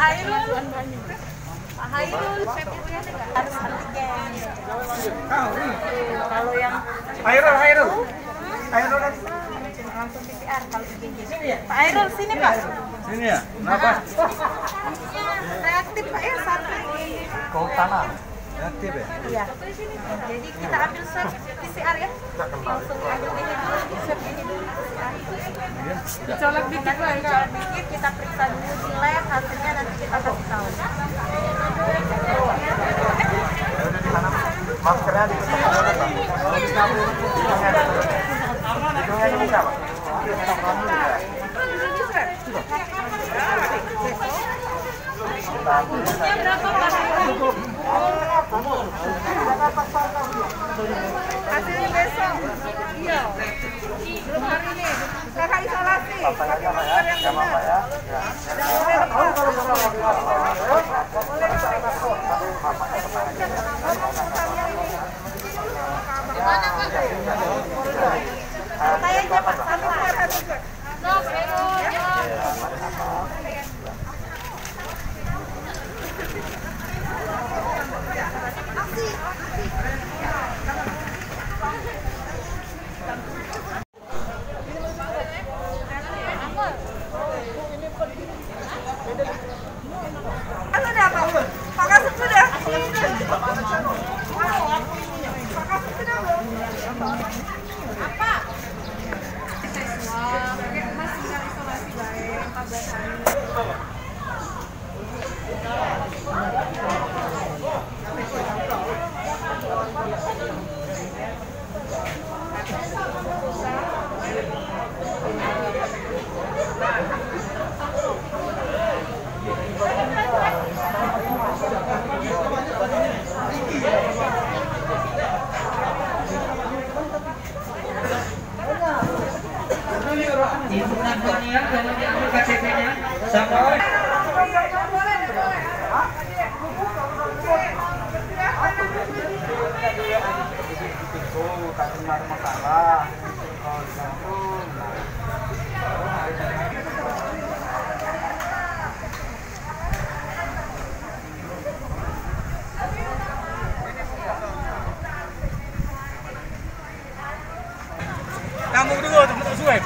Hairul. Pak Hairul, harus antigen. Kalau yang Hairul kan langsung PCR kalau IgG. Pak Hairul sini Pak. sini ya. Kenapa? Reaktif Pak ya satu. Kau tanah. Reaktif ya? Iya. Jadi kita ambil swab PCR ya. Langsung ambil ini dulu, swab ini dulu PCR. Colok dikit lah, colok dikit, kita periksa dulu di lab, hasilnya nanti kita kasih tahu. Maskernya di hidungnya dibuka Pak. Hasilnya besok. Iya. Belum hari ini. Kakak isolasi. Pakai masker yang benar. Kayaknya Pak sama Tanggung dulu untuk swab.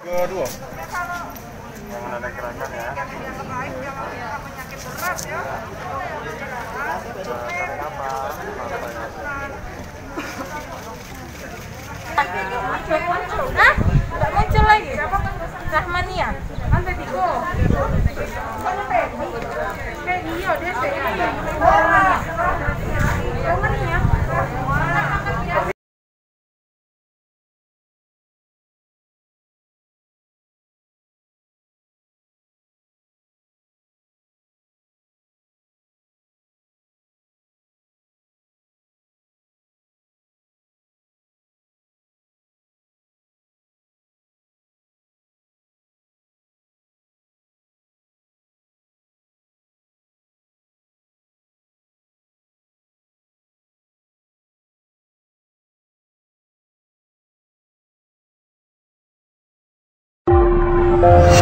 Kedua. Jangan ada gerakan ya. penyakit berat ya. Hah? Nggak muncul lagi? Rahmania? Mana Tiko? Iya, dia Rahmania. Bye.